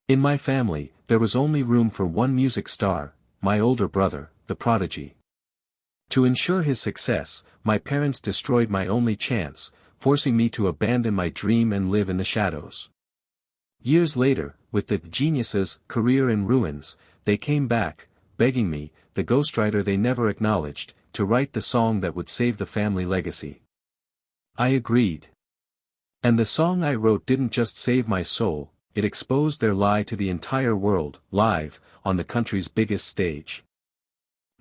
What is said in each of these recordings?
In my family, there was only room for one music star, my older brother, the prodigy. To ensure his success, my parents destroyed my only chance, forcing me to abandon my dream and live in the shadows. Years later, with the genius's career in ruins, they came back, begging me, the ghostwriter they never acknowledged, to write the song that would save the family legacy. I agreed. And the song I wrote didn't just save my soul, it exposed their lie to the entire world, live, on the country's biggest stage.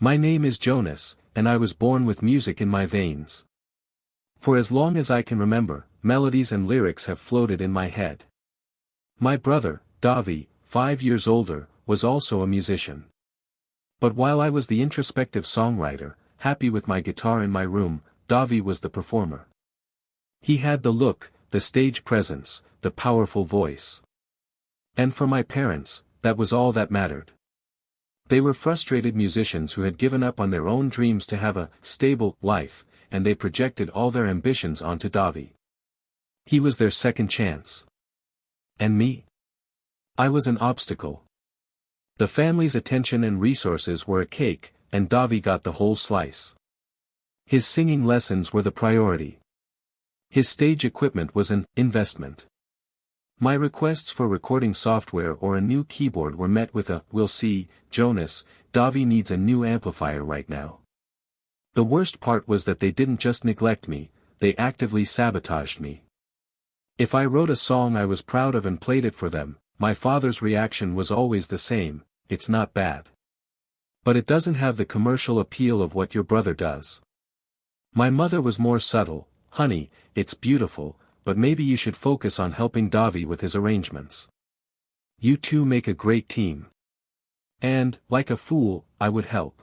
My name is Jonas, and I was born with music in my veins. For as long as I can remember, melodies and lyrics have floated in my head. My brother, Davi, 5 years older, was also a musician. But while I was the introspective songwriter, happy with my guitar in my room, Davi was the performer. He had the look, the stage presence, the powerful voice. And for my parents, that was all that mattered. They were frustrated musicians who had given up on their own dreams to have a stable life, and they projected all their ambitions onto Davi. He was their second chance. And me? I was an obstacle. The family's attention and resources were a cake, and Davi got the whole slice. His singing lessons were the priority. His stage equipment was an investment. My requests for recording software or a new keyboard were met with a, "We'll see, Jonas, Davi needs a new amplifier right now." The worst part was that they didn't just neglect me, they actively sabotaged me. If I wrote a song I was proud of and played it for them, my father's reaction was always the same: "It's not bad. But it doesn't have the commercial appeal of what your brother does." My mother was more subtle: "Honey, it's beautiful, but maybe you should focus on helping Davi with his arrangements. You two make a great team." And, like a fool, I would help.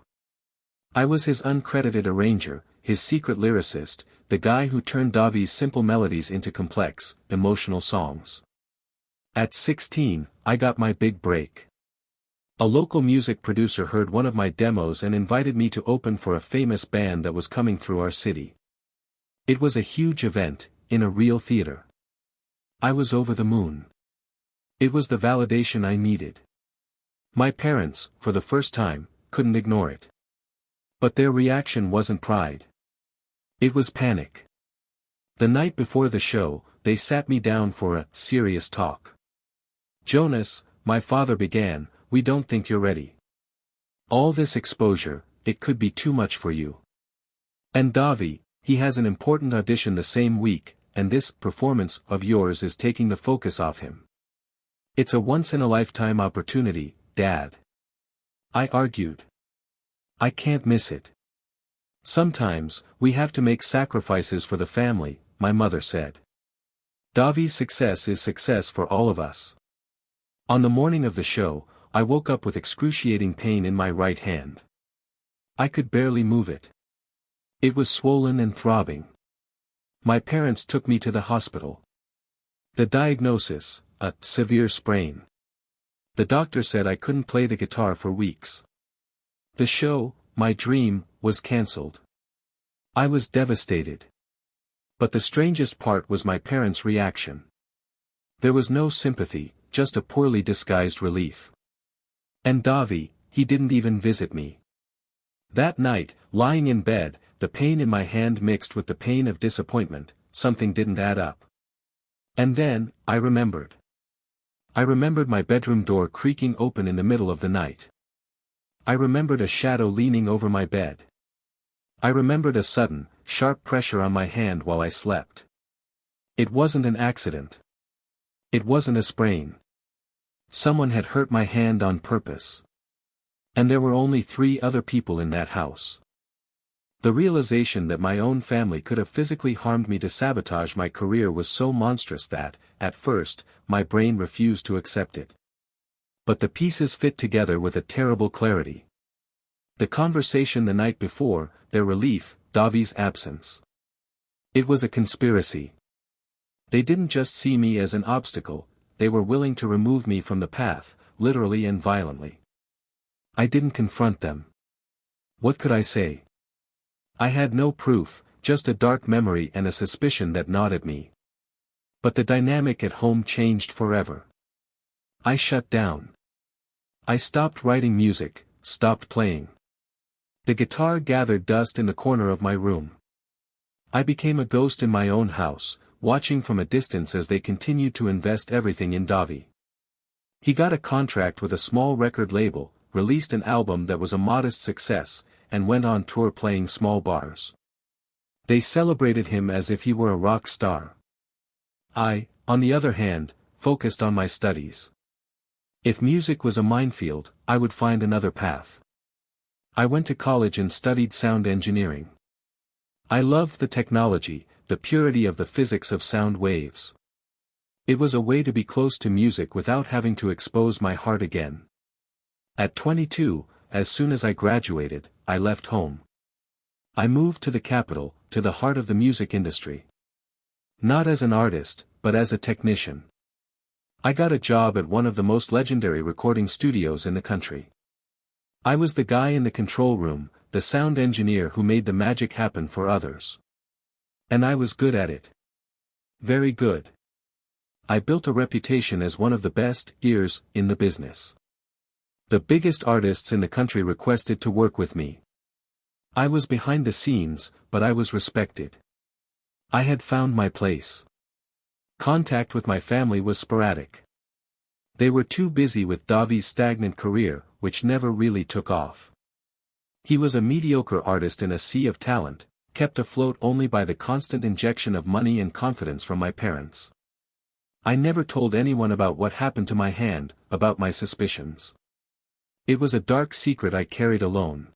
I was his uncredited arranger, his secret lyricist, the guy who turned Davi's simple melodies into complex, emotional songs. At 16, I got my big break. A local music producer heard one of my demos and invited me to open for a famous band that was coming through our city. It was a huge event, in a real theater. I was over the moon. It was the validation I needed. My parents, for the first time, couldn't ignore it. But their reaction wasn't pride. It was panic. The night before the show, they sat me down for a serious talk. "Jonas," my father began, "we don't think you're ready. All this exposure, it could be too much for you. And Davi, he has an important audition the same week, and this performance of yours is taking the focus off him. It's a once-in-a-lifetime opportunity, Dad." I argued. "I can't miss it. Sometimes, we have to make sacrifices for the family," my mother said. "Davi's success is success for all of us." On the morning of the show, I woke up with excruciating pain in my right hand. I could barely move it. It was swollen and throbbing. My parents took me to the hospital. The diagnosis: a severe sprain. The doctor said I couldn't play the guitar for weeks. The show, my dream, was cancelled. I was devastated. But the strangest part was my parents' reaction. There was no sympathy, just a poorly disguised relief. And Davi, he didn't even visit me. That night, lying in bed, the pain in my hand mixed with the pain of disappointment, something didn't add up. And then, I remembered. I remembered my bedroom door creaking open in the middle of the night. I remembered a shadow leaning over my bed. I remembered a sudden, sharp pressure on my hand while I slept. It wasn't an accident. It wasn't a sprain. Someone had hurt my hand on purpose. And there were only 3 other people in that house. The realization that my own family could have physically harmed me to sabotage my career was so monstrous that, at first, my brain refused to accept it. But the pieces fit together with a terrible clarity. The conversation the night before, their relief, Davi's absence. It was a conspiracy. They didn't just see me as an obstacle, they were willing to remove me from the path, literally and violently. I didn't confront them. What could I say? I had no proof, just a dark memory and a suspicion that gnawed at me. But the dynamic at home changed forever. I shut down. I stopped writing music, stopped playing. The guitar gathered dust in the corner of my room. I became a ghost in my own house, watching from a distance as they continued to invest everything in Davi. He got a contract with a small record label, released an album that was a modest success, and went on tour playing small bars. They celebrated him as if he were a rock star. I, on the other hand, focused on my studies. If music was a minefield, I would find another path. I went to college and studied sound engineering. I loved the technology, the purity of the physics of sound waves. It was a way to be close to music without having to expose my heart again. At 22, as soon as I graduated, I left home. I moved to the capital, to the heart of the music industry. Not as an artist, but as a technician. I got a job at one of the most legendary recording studios in the country. I was the guy in the control room, the sound engineer who made the magic happen for others. And I was good at it. Very good. I built a reputation as one of the best ears in the business. The biggest artists in the country requested to work with me. I was behind the scenes, but I was respected. I had found my place. Contact with my family was sporadic. They were too busy with Davi's stagnant career, which never really took off. He was a mediocre artist in a sea of talent, kept afloat only by the constant injection of money and confidence from my parents. I never told anyone about what happened to my hand, about my suspicions. It was a dark secret I carried alone.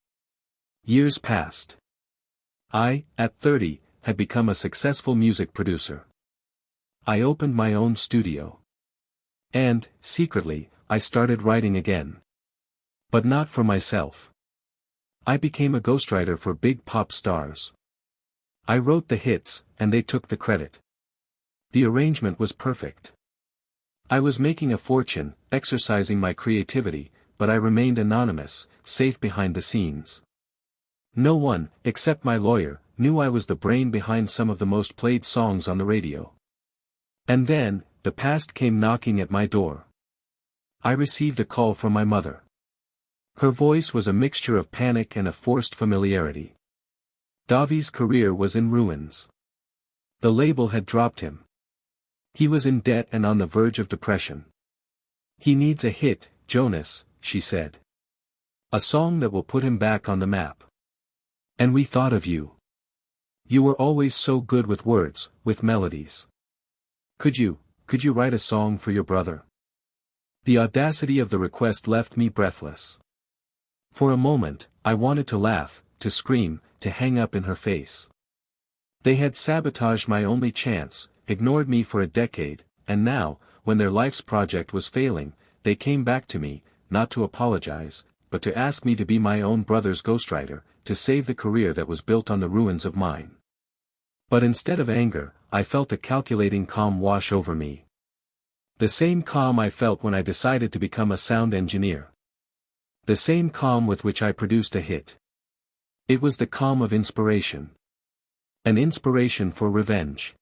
Years passed. I, at 30, had become a successful music producer. I opened my own studio. And, secretly, I started writing again. But not for myself. I became a ghostwriter for big pop stars. I wrote the hits, and they took the credit. The arrangement was perfect. I was making a fortune, exercising my creativity, but I remained anonymous, safe behind the scenes. No one, except my lawyer, knew I was the brain behind some of the most played songs on the radio. And then, the past came knocking at my door. I received a call from my mother. Her voice was a mixture of panic and a forced familiarity. Davi's career was in ruins. The label had dropped him. He was in debt and on the verge of depression. He needs a hit, Jonas, she said. A song that will put him back on the map. And we thought of you. You were always so good with words, with melodies. Could you write a song for your brother? The audacity of the request left me breathless. For a moment, I wanted to laugh, to scream, to hang up in her face. They had sabotaged my only chance, ignored me for a decade, and now, when their life's project was failing, they came back to me, not to apologize, but to ask me to be my own brother's ghostwriter, to save the career that was built on the ruins of mine. But instead of anger, I felt a calculating calm wash over me. The same calm I felt when I decided to become a sound engineer. The same calm with which I produced a hit. It was the calm of inspiration. An inspiration for revenge.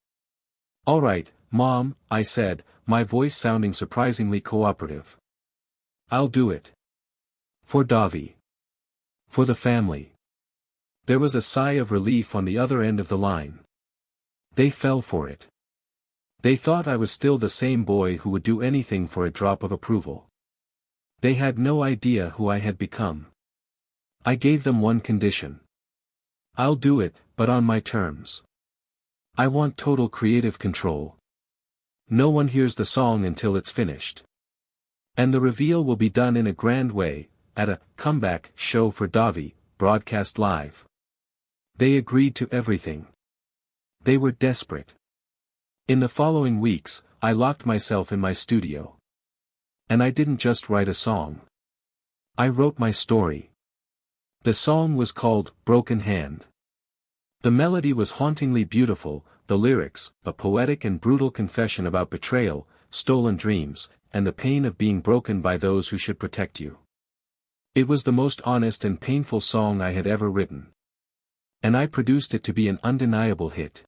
"All right, Mom," I said, my voice sounding surprisingly cooperative. "I'll do it. For Davi. For the family." There was a sigh of relief on the other end of the line. They fell for it. They thought I was still the same boy who would do anything for a drop of approval. They had no idea who I had become. I gave them one condition. "I'll do it, but on my terms. I want total creative control. No one hears the song until it's finished. And the reveal will be done in a grand way, at a comeback show for Davi, broadcast live." They agreed to everything. They were desperate. In the following weeks, I locked myself in my studio. And I didn't just write a song. I wrote my story. The song was called "Broken Hand." The melody was hauntingly beautiful, the lyrics, a poetic and brutal confession about betrayal, stolen dreams, and the pain of being broken by those who should protect you. It was the most honest and painful song I had ever written. And I produced it to be an undeniable hit.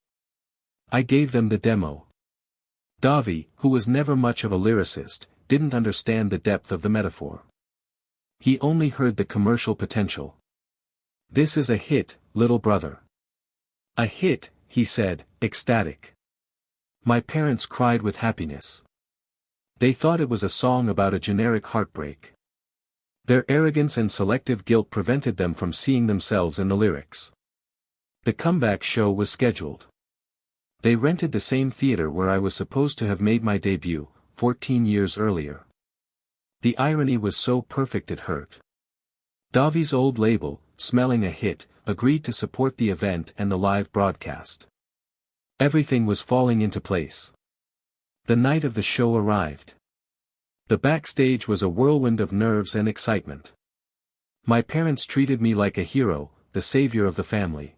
I gave them the demo. Davi, who was never much of a lyricist, didn't understand the depth of the metaphor. He only heard the commercial potential. "This is a hit, little brother." "A hit," he said, ecstatic. My parents cried with happiness. They thought it was a song about a generic heartbreak. Their arrogance and selective guilt prevented them from seeing themselves in the lyrics. The comeback show was scheduled. They rented the same theater where I was supposed to have made my debut, 14 years earlier. The irony was so perfect it hurt. Davi's old label, smelling a hit, agreed to support the event and the live broadcast. Everything was falling into place. The night of the show arrived. The backstage was a whirlwind of nerves and excitement. My parents treated me like a hero, the savior of the family.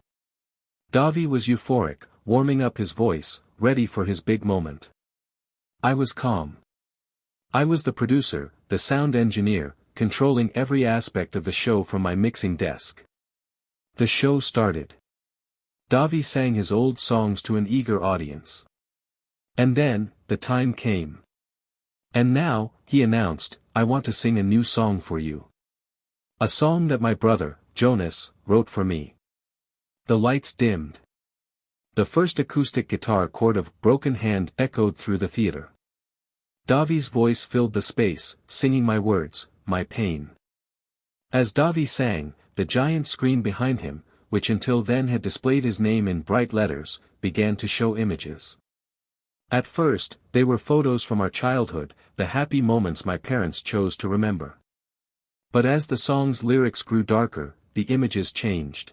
Davi was euphoric, warming up his voice, ready for his big moment. I was calm. I was the producer, the sound engineer, controlling every aspect of the show from my mixing desk. The show started. Davi sang his old songs to an eager audience. And then, the time came. "And now," he announced, "I want to sing a new song for you. A song that my brother, Jonas, wrote for me." The lights dimmed. The first acoustic guitar chord of "Broken Hand" echoed through the theater. Davi's voice filled the space, singing my words, my pain. As Davi sang, the giant screen behind him, which until then had displayed his name in bright letters, began to show images. At first, they were photos from our childhood, the happy moments my parents chose to remember. But as the song's lyrics grew darker, the images changed.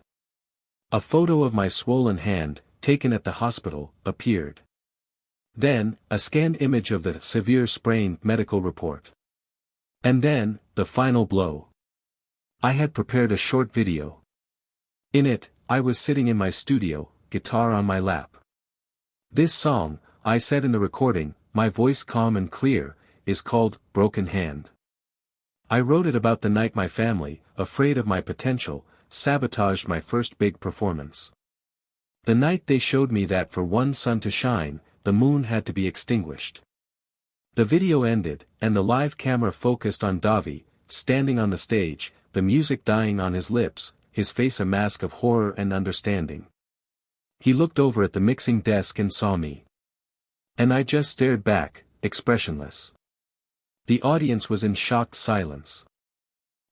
A photo of my swollen hand, taken at the hospital, appeared. Then, a scanned image of the severe sprain medical report. And then, the final blow. I had prepared a short video. In it, I was sitting in my studio, guitar on my lap. "This song," I said in the recording, my voice calm and clear, "is called Broken Hand. I wrote it about the night my family, afraid of my potential, sabotaged my first big performance. The night they showed me that for one sun to shine, the moon had to be extinguished." The video ended, and the live camera focused on Davi, standing on the stage, the music dying on his lips, his face a mask of horror and understanding. He looked over at the mixing desk and saw me. And I just stared back, expressionless. The audience was in shocked silence.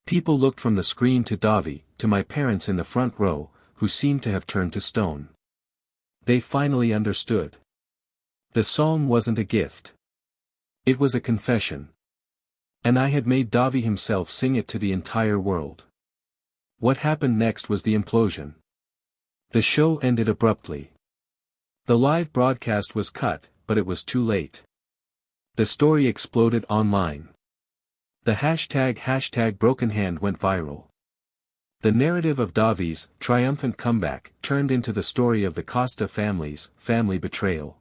People looked from the screen to Davi, to my parents in the front row, who seemed to have turned to stone. They finally understood. The song wasn't a gift. It was a confession. And I had made Davi himself sing it to the entire world. What happened next was the implosion. The show ended abruptly. The live broadcast was cut, but it was too late. The story exploded online. The hashtag Broken Hand went viral. The narrative of Davi's triumphant comeback turned into the story of the Costa family's family betrayal.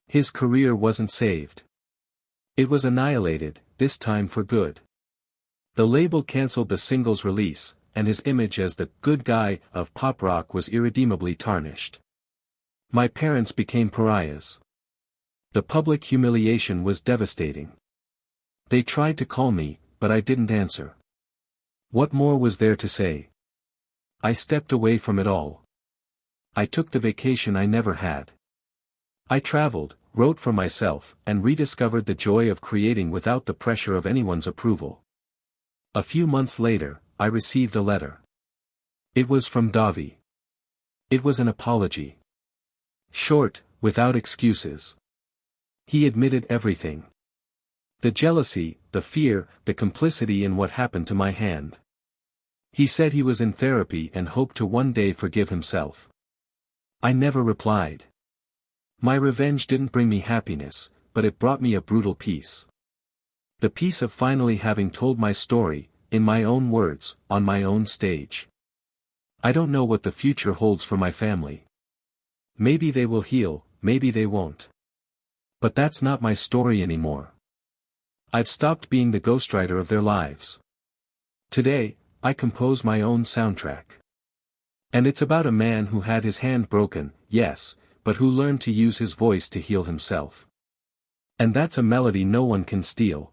His career wasn't saved. It was annihilated, this time for good. The label cancelled the single's release, and his image as the good guy of pop rock was irredeemably tarnished. My parents became pariahs. The public humiliation was devastating. They tried to call me, but I didn't answer. What more was there to say? I stepped away from it all. I took the vacation I never had. I traveled, wrote for myself, and rediscovered the joy of creating without the pressure of anyone's approval. A few months later, I received a letter. It was from Davi. It was an apology. Short, without excuses. He admitted everything. The jealousy, the fear, the complicity in what happened to my hand. He said he was in therapy and hoped to one day forgive himself. I never replied. My revenge didn't bring me happiness, but it brought me a brutal peace. The peace of finally having told my story, in my own words, on my own stage. I don't know what the future holds for my family. Maybe they will heal, maybe they won't. But that's not my story anymore. I've stopped being the ghostwriter of their lives. Today, I compose my own soundtrack. And it's about a man who had his hand broken, yes, but who learned to use his voice to heal himself. And that's a melody no one can steal.